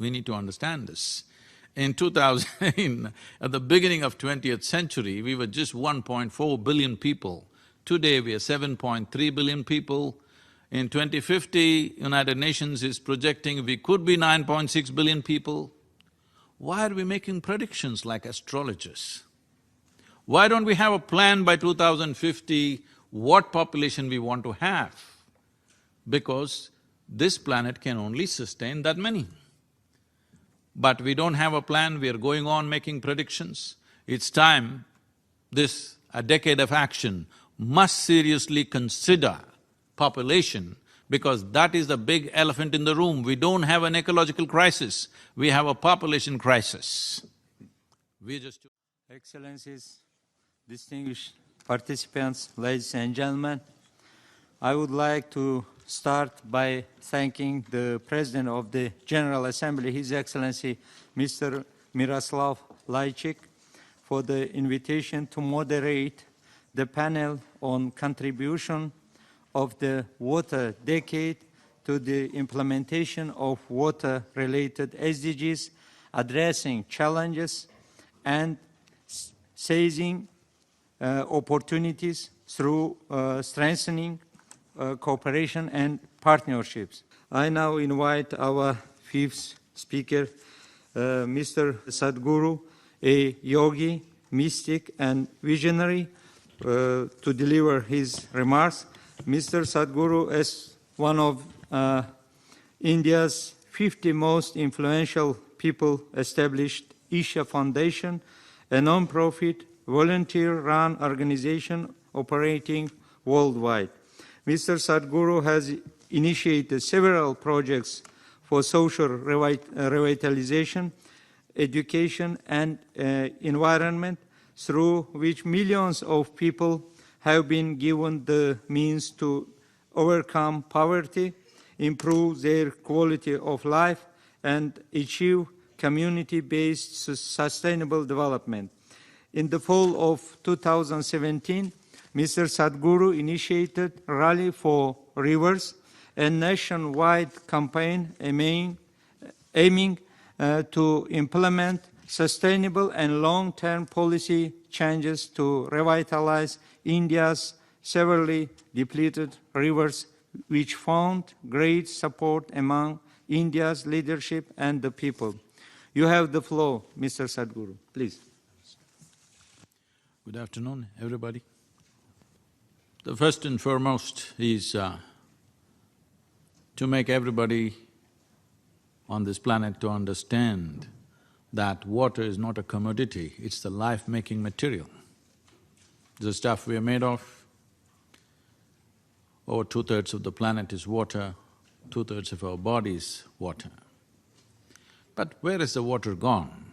We need to understand this. In 2000, at the beginning of 20th century, we were just 1.4 billion people. Today we are 7.3 billion people. In 2050, United Nations is projecting we could be 9.6 billion people. Why are we making predictions like astrologers? Why don't we have a plan by 2050 what population we want to have? Because this planet can only sustain that many. But we don't have a plan, we are going on making predictions. It's time a decade of action must seriously consider population, because that is the big elephant in the room. We don't have an ecological crisis, we have a population crisis. We just… Excellencies, distinguished participants, ladies and gentlemen, I would like to start by thanking the President of the General Assembly, His Excellency Mr. Miroslav Lajcik, for the invitation to moderate the panel on contribution of the water decade to the implementation of water-related SDGs, addressing challenges and seizing opportunities through strengthening cooperation and partnerships. I now invite our fifth speaker, Mr. Sadhguru, a yogi, mystic and visionary, to deliver his remarks. Mr. Sadhguru, as one of India's 50 most influential people, established Isha Foundation, a non-profit, volunteer-run organization operating worldwide. Mr. Sadhguru has initiated several projects for social revitalization, education and environment, through which millions of people have been given the means to overcome poverty, improve their quality of life, and achieve community-based sustainable development. In the fall of 2017, Mr. Sadhguru initiated Rally for Rivers, a nationwide campaign aiming to implement sustainable and long-term policy changes to revitalize India's severely depleted rivers, which found great support among India's leadership and the people. You have the floor, Mr. Sadhguru, please. Good afternoon, everybody. The first and foremost is to make everybody on this planet to understand that water is not a commodity, it's the life-making material. The stuff we are made of, over 2/3 of the planet is water, 2/3 of our body is water. But where is the water gone?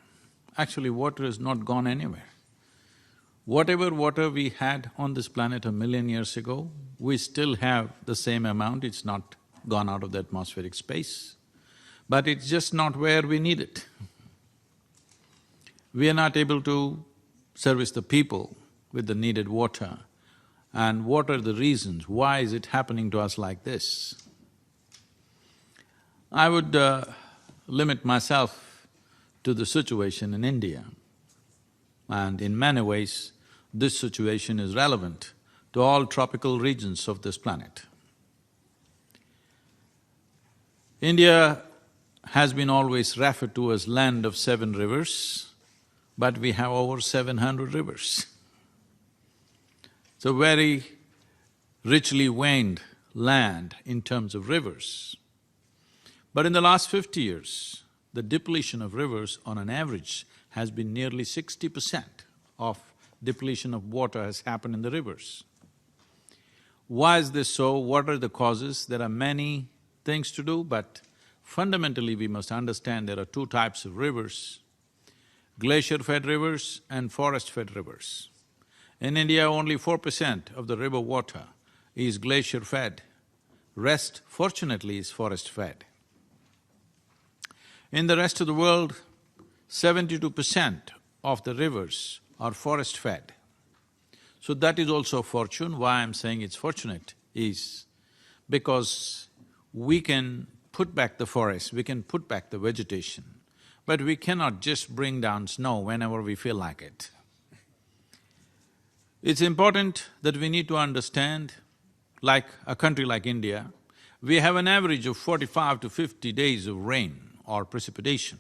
Actually, water is not gone anywhere. Whatever water we had on this planet 1,000,000 years ago, we still have the same amount, it's not gone out of the atmospheric space. But it's just not where we need it. We are not able to service the people with the needed water. And what are the reasons? Why is it happening to us like this? I would limit myself to the situation in India. And in many ways, this situation is relevant to all tropical regions of this planet. India has been always referred to as land of 7 rivers, but we have over 700 rivers. It's a very richly veined land in terms of rivers. But in the last 50 years, the depletion of rivers on an average has been nearly 60% of depletion of water has happened in the rivers. Why is this so? What are the causes? There are many things to do, but fundamentally we must understand there are 2 types of rivers: glacier-fed rivers and forest-fed rivers. In India, only 4% of the river water is glacier-fed, rest fortunately is forest-fed. In the rest of the world, 72% of the rivers are forest-fed. So that is also a fortune. Why I'm saying it's fortunate is because we can put back the forest, we can put back the vegetation, but we cannot just bring down snow whenever we feel like it. It's important that we need to understand, like a country like India, we have an average of 45 to 50 days of rain or precipitation.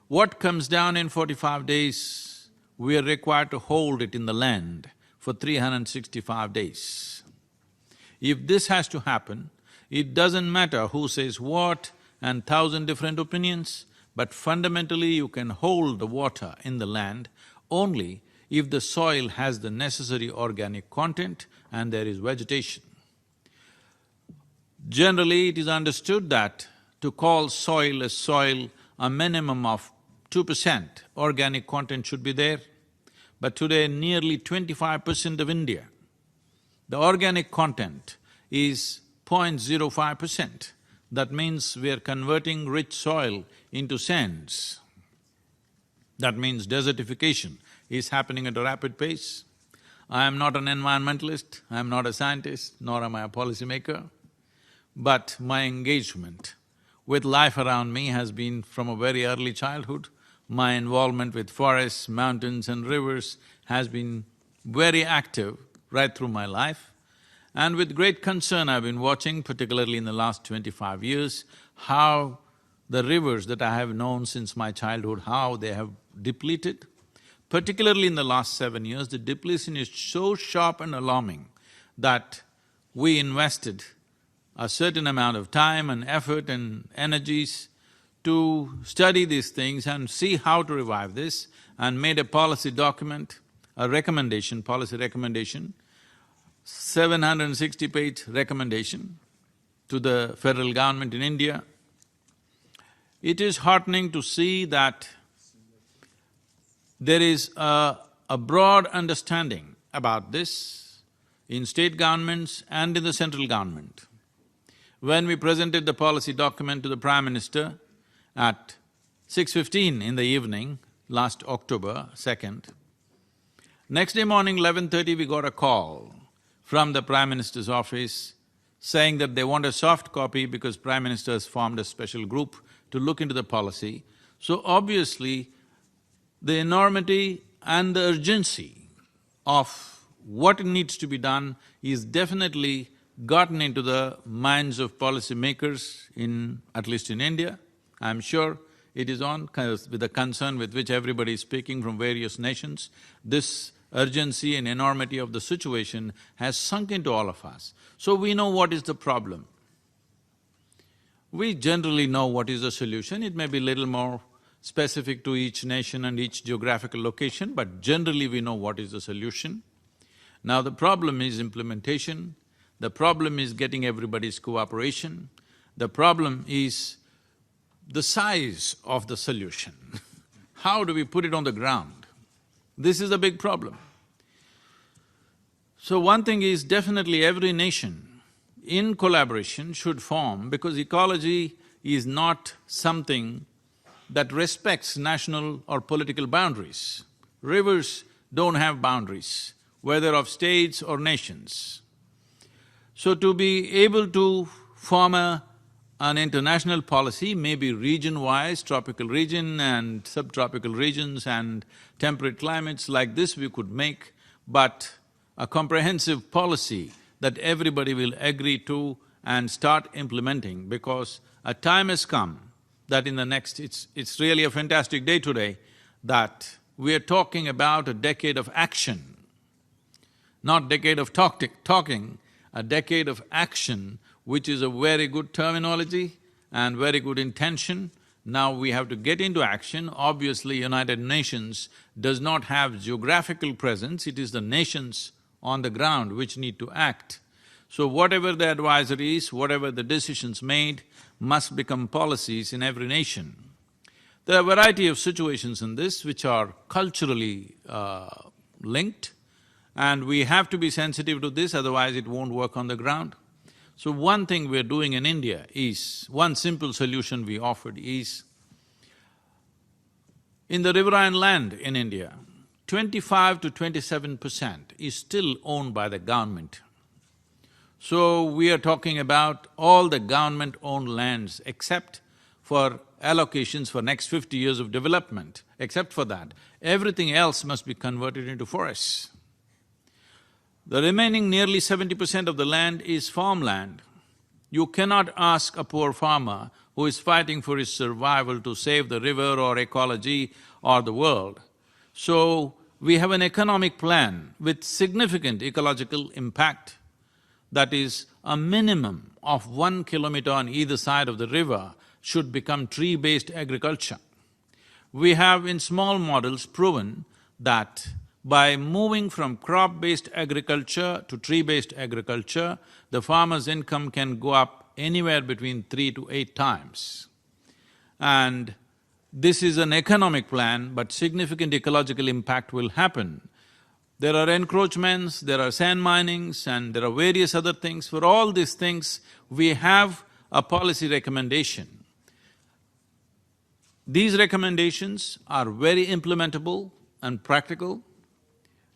What comes down in 45 days, we are required to hold it in the land for 365 days. If this has to happen, it doesn't matter who says what and 1,000 different opinions, but fundamentally you can hold the water in the land only if the soil has the necessary organic content and there is vegetation. Generally, it is understood that to call soil as soil, a minimum of 2% organic content should be there. But today, nearly 25% of India, the organic content is 0.05%. That means we are converting rich soil into sands. That means desertification is happening at a rapid pace. I am not an environmentalist, I am not a scientist, nor am I a policymaker. But my engagement with life around me has been from a very early childhood. My involvement with forests, mountains and rivers has been very active right through my life. And with great concern I've been watching, particularly in the last 25 years, how the rivers that I have known since my childhood, how they have depleted. Particularly in the last 7 years, the depletion is so sharp and alarming that we invested a certain amount of time and effort and energies to study these things and see how to revive this, and made a policy document, a recommendation, policy recommendation, 760-page recommendation to the federal government in India. It is heartening to see that there is a broad understanding about this in state governments and in the central government. When we presented the policy document to the Prime Minister at 6:15 in the evening, last October 2nd, next day morning 11:30 we got a call from the Prime Minister's office saying that they want a soft copy because Prime Minister has formed a special group to look into the policy. So obviously, the enormity and the urgency of what needs to be done is definitely gotten into the minds of policymakers at least in India. I'm sure it is on, with the concern with which everybody is speaking from various nations. This urgency and enormity of the situation has sunk into all of us. So we know what is the problem. We generally know what is the solution. It may be little more specific to each nation and each geographical location, but generally we know what is the solution. Now the problem is implementation, the problem is getting everybody's cooperation, the problem is the size of the solution. How do we put it on the ground? This is a big problem. So one thing is definitely every nation in collaboration should form, because ecology is not something that respects national or political boundaries. Rivers don't have boundaries, whether of states or nations. So to be able to form an international policy, maybe region-wise, tropical region and subtropical regions and temperate climates like this we could make, but a comprehensive policy that everybody will agree to and start implementing, because a time has come that in the next… It's really a fantastic day today that we are talking about a decade of action, not decade of talking, a decade of action, which is a very good terminology and very good intention. Now we have to get into action. Obviously, United Nations does not have geographical presence, it is the nations on the ground which need to act. So whatever the advisories, whatever the decisions made must become policies in every nation. There are a variety of situations in this which are culturally linked, and we have to be sensitive to this, otherwise it won't work on the ground. So one thing we're doing in India is, one simple solution we offered is, in the riverine land in India, 25 to 27% is still owned by the government. So we are talking about all the government-owned lands except for allocations for next 50 years of development. Except for that, everything else must be converted into forests. The remaining nearly 70% of the land is farmland. You cannot ask a poor farmer who is fighting for his survival to save the river or ecology or the world. So, we have an economic plan with significant ecological impact. That is, a minimum of 1 kilometer on either side of the river should become tree-based agriculture. We have in small models proven that by moving from crop-based agriculture to tree-based agriculture, the farmer's income can go up anywhere between 3 to 8 times. And this is an economic plan, but significant ecological impact will happen. There are encroachments, there are sand minings, and there are various other things. For all these things, we have a policy recommendation. These recommendations are very implementable and practical,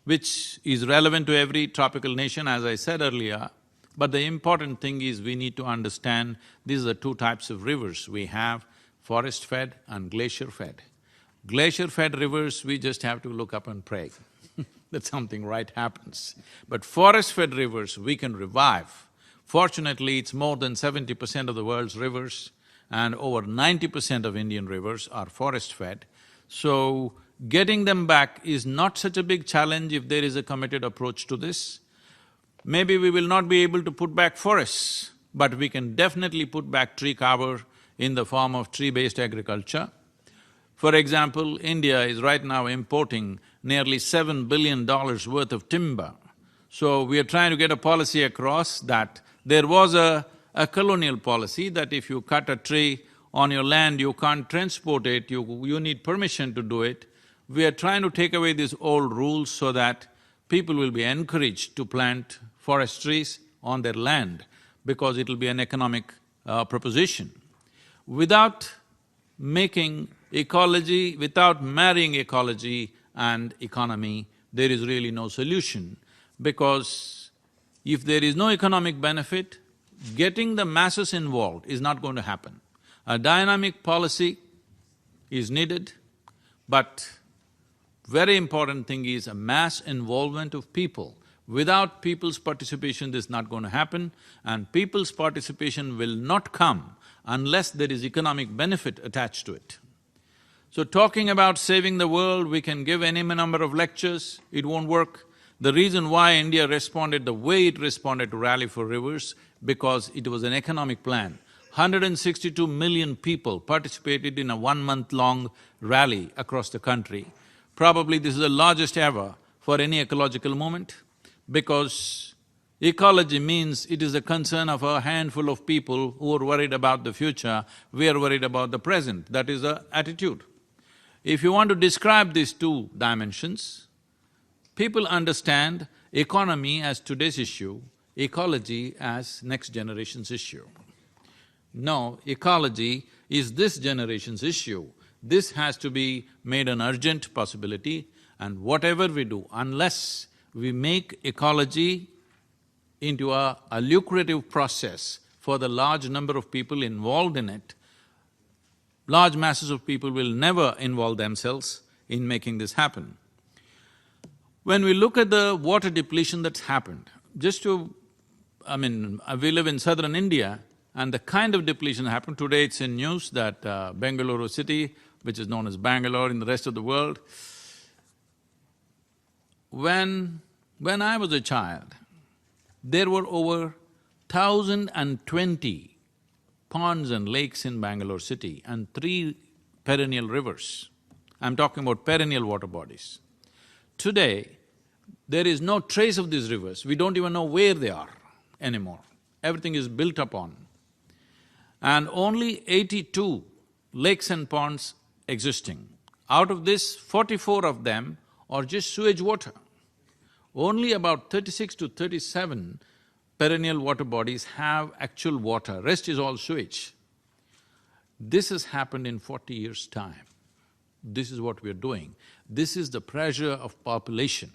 which is relevant to every tropical nation, as I said earlier. But the important thing is we need to understand these are two types of rivers. We have forest-fed and glacier-fed. Glacier-fed rivers, we just have to look up and pray that something right happens. But forest-fed rivers, we can revive. Fortunately, it's more than 70% of the world's rivers and over 90% of Indian rivers are forest-fed. So, getting them back is not such a big challenge if there is a committed approach to this. Maybe we will not be able to put back forests, but we can definitely put back tree cover in the form of tree-based agriculture. For example, India is right now importing nearly $7 billion worth of timber. So we are trying to get a policy across that there was a colonial policy that if you cut a tree on your land, you can't transport it, you need permission to do it. We are trying to take away these old rules so that people will be encouraged to plant forest trees on their land because it'll be an economic proposition. Without making ecology, without marrying ecology and economy, there is really no solution, because if there is no economic benefit, getting the masses involved is not going to happen. A dynamic policy is needed, but very important thing is a mass involvement of people. Without people's participation, this is not going to happen, and people's participation will not come unless there is economic benefit attached to it. So talking about saving the world, we can give any number of lectures, it won't work. The reason why India responded the way it responded to Rally for Rivers, because it was an economic plan. 162 million people participated in a 1-month-long rally across the country. Probably this is the largest ever for any ecological movement, because ecology means it is a concern of a handful of people who are worried about the future, we are worried about the present, that is the attitude. If you want to describe these two dimensions, people understand economy as today's issue, ecology as next generation's issue. No, ecology is this generation's issue. This has to be made an urgent possibility, and whatever we do, unless we make ecology into a lucrative process for the large number of people involved in it, large masses of people will never involve themselves in making this happen. When we look at the water depletion that's happened, we live in southern India, and the kind of depletion happened, today it's in news that Bengaluru city, which is known as Bangalore in the rest of the world, when I was a child, there were over 1,020 ponds and lakes in Bangalore city and 3 perennial rivers. I'm talking about perennial water bodies. Today, there is no trace of these rivers, we don't even know where they are anymore. Everything is built upon. And only 82 lakes and ponds existing. Out of this, 44 of them are just sewage water. Only about 36 to 37 perennial water bodies have actual water, rest is all sewage. This has happened in 40 years' time. This is what we're doing. This is the pressure of population.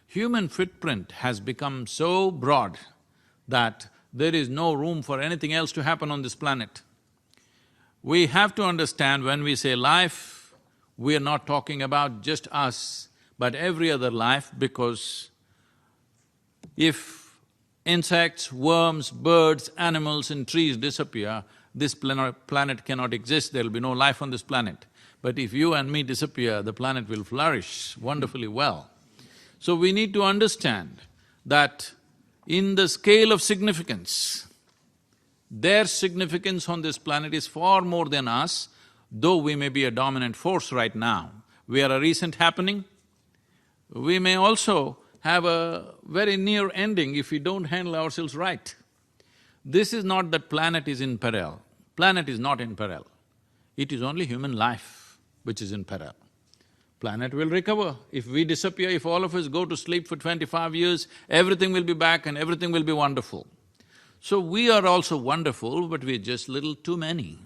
Human footprint has become so broad that there is no room for anything else to happen on this planet. We have to understand when we say life, we are not talking about just us, but every other life, because if insects, worms, birds, animals and trees disappear, this planet cannot exist, there'll be no life on this planet. But if you and me disappear, the planet will flourish wonderfully well. So we need to understand that in the scale of significance, their significance on this planet is far more than us, though we may be a dominant force right now. We are a recent happening. We may also have a very near ending if we don't handle ourselves right. This is not that planet is in peril. Planet is not in peril. It is only human life which is in peril. Planet will recover. If we disappear, if all of us go to sleep for 25 years, everything will be back and everything will be wonderful. So we are also wonderful, but we're just little too many.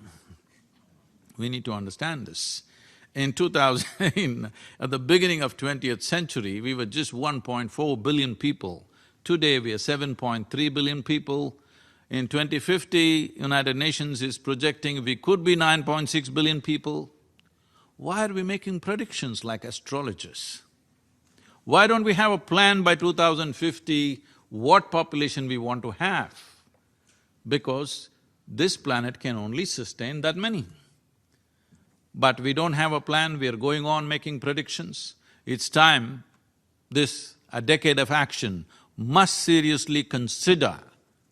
We need to understand this. In 2000, at the beginning of 20th century, we were just 1.4 billion people. Today we are 7.3 billion people. In 2050, United Nations is projecting we could be 9.6 billion people. Why are we making predictions like astrologers? Why don't we have a plan by 2050 what population we want to have? Because this planet can only sustain that many. But we don't have a plan, we are going on making predictions. It's time a decade of action must seriously consider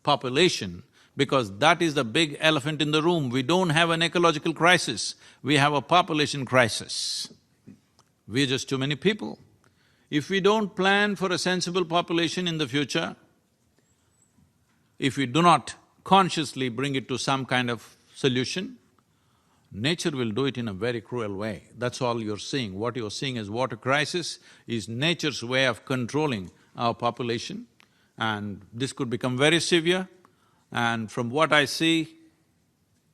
population, because that is the big elephant in the room. We don't have an ecological crisis, we have a population crisis. We're just too many people. If we don't plan for a sensible population in the future, if we do not consciously bring it to some kind of solution, nature will do it in a very cruel way. That's all you're seeing. What you're seeing as water crisis is nature's way of controlling our population, and this could become very severe. And from what I see,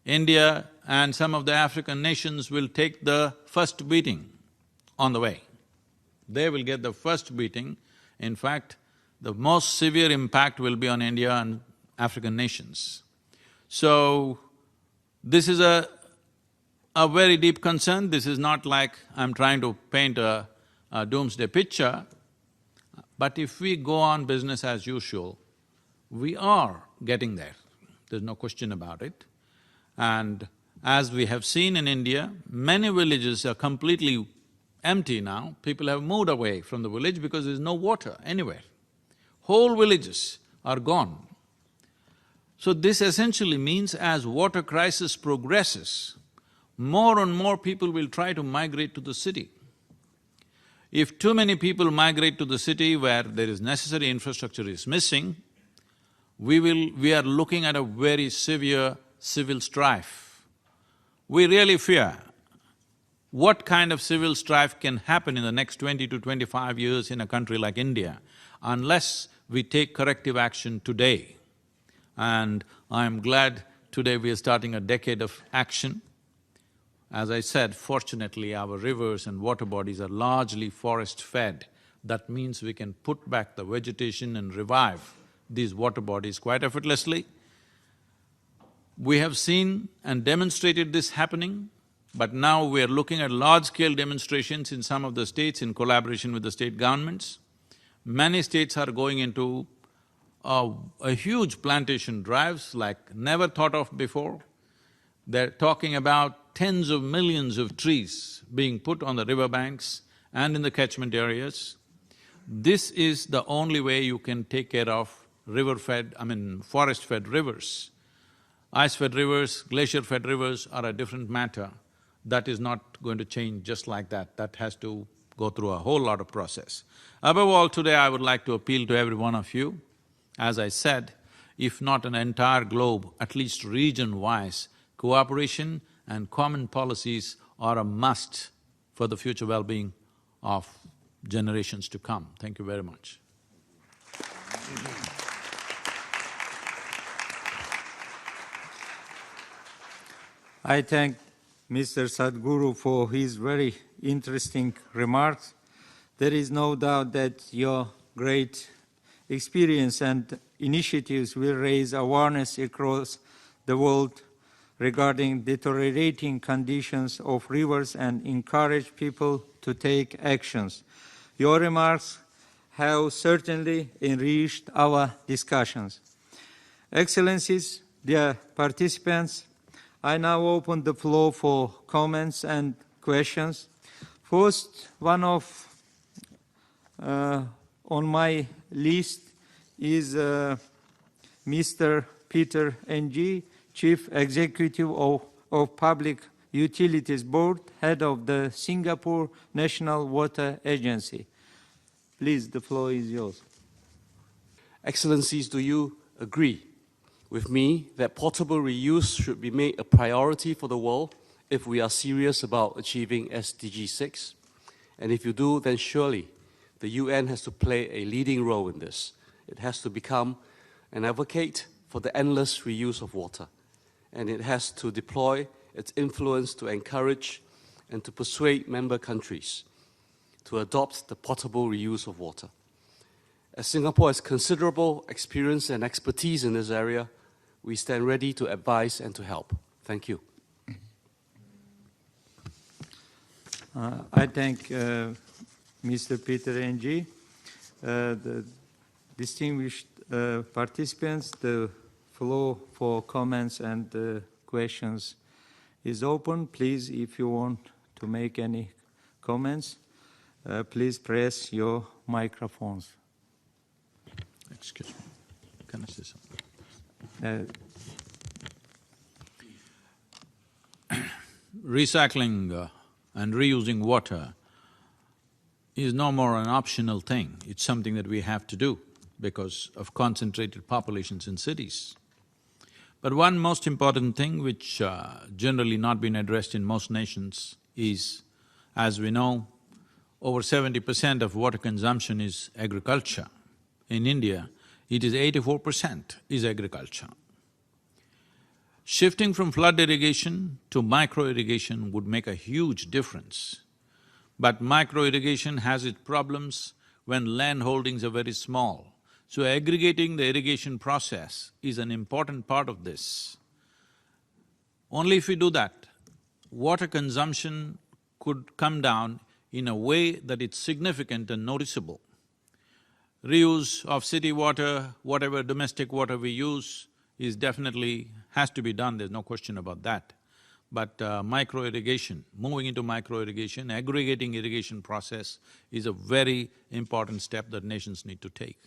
India and some of the African nations will take the first beating on the way. They will get the first beating. In fact, the most severe impact will be on India and African nations. So, this is a very deep concern. This is not like I'm trying to paint a doomsday picture, but if we go on business as usual, we are getting there, there's no question about it. And as we have seen in India, many villages are completely empty now. People have moved away from the village because there's no water anywhere. Whole villages are gone. So this essentially means as water crisis progresses, more and more people will try to migrate to the city. If too many people migrate to the city where there is necessary infrastructure is missing, we are looking at a very severe civil strife. We really fear what kind of civil strife can happen in the next 20 to 25 years in a country like India unless we take corrective action today. And I'm glad today we are starting a decade of action. As I said, fortunately our rivers and water bodies are largely forest-fed. That means we can put back the vegetation and revive these water bodies quite effortlessly. We have seen and demonstrated this happening, but now we are looking at large-scale demonstrations in some of the states in collaboration with the state governments. Many states are going into a huge plantation drives like never thought of before. They're talking about tens of millions of trees being put on the riverbanks and in the catchment areas. This is the only way you can take care of forest-fed rivers. Ice-fed rivers, glacier-fed rivers are a different matter. That is not going to change just like that. That has to go through a whole lot of process. Above all, today I would like to appeal to every one of you. As I said, if not an entire globe, at least region-wise, cooperation and common policies are a must for the future well-being of generations to come. Thank you very much. I thank Mr. Sadhguru for his very interesting remarks. There is no doubt that your great experience and initiatives will raise awareness across the world regarding deteriorating conditions of rivers and encourage people to take actions. Your remarks have certainly enriched our discussions. Excellencies, dear participants, I now open the floor for comments and questions. First, one of on my list is Mr. Peter Ng, Chief Executive of Public Utilities Board, Head of the Singapore National Water Agency. Please, the floor is yours. Excellencies, do you agree with me that potable reuse should be made a priority for the world if we are serious about achieving SDG6? And if you do, then surely the UN has to play a leading role in this. It has to become an advocate for the endless reuse of water. And it has to deploy its influence to encourage and to persuade member countries to adopt the potable reuse of water. As Singapore has considerable experience and expertise in this area, we stand ready to advise and to help. Thank you. I thank Mr. Peter Ng. The distinguished participants, the floor for comments and questions is open. Please, if you want to make any comments, please press your microphones. Excuse me, can I say something? Recycling and reusing water is no more an optional thing, it's something that we have to do because of concentrated populations in cities. But one most important thing which generally not been addressed in most nations is, as we know, over 70% of water consumption is agriculture. In India, it is 84% is agriculture. Shifting from flood irrigation to micro-irrigation would make a huge difference. But micro-irrigation has its problems when land holdings are very small. So aggregating the irrigation process is an important part of this. Only if we do that, water consumption could come down in a way that it's significant and noticeable. Reuse of city water, whatever domestic water we use, is definitely has to be done, there's no question about that. But micro-irrigation, moving into micro-irrigation, aggregating irrigation process is a very important step that nations need to take.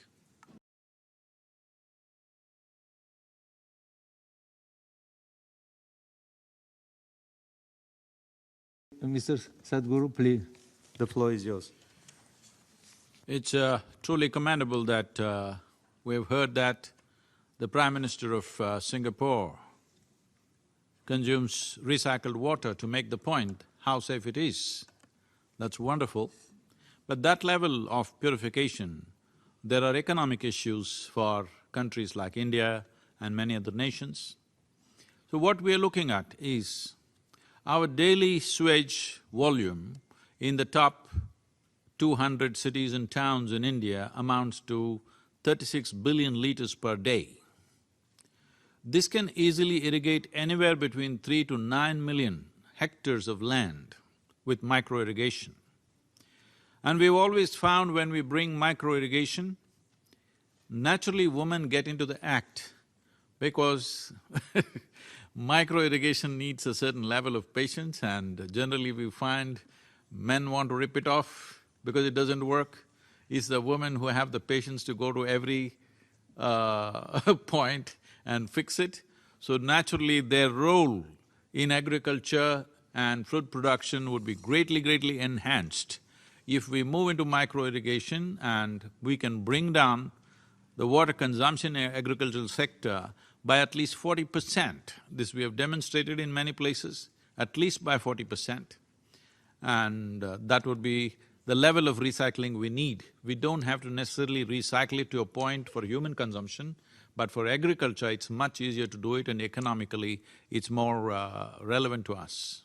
Mr. Sadhguru, please, the floor is yours. It's truly commendable that we've heard that the Prime Minister of Singapore consumes recycled water to make the point how safe it is. That's wonderful. But that level of purification, there are economic issues for countries like India and many other nations. So what we are looking at is our daily sewage volume in the top 200 cities and towns in India amounts to 36 billion liters per day. This can easily irrigate anywhere between 3 to 9 million hectares of land with micro-irrigation. And we've always found when we bring micro-irrigation, naturally women get into the act because micro-irrigation needs a certain level of patience and generally we find men want to rip it off because it doesn't work. It's the women who have the patience to go to every point and fix it. So naturally their role in agriculture and food production would be greatly enhanced if we move into micro-irrigation and we can bring down the water consumption in agricultural sector by at least 40%. This we have demonstrated in many places, at least by 40%. And that would be the level of recycling we need. We don't have to necessarily recycle it to a point for human consumption, but for agriculture it's much easier to do it and economically it's more relevant to us.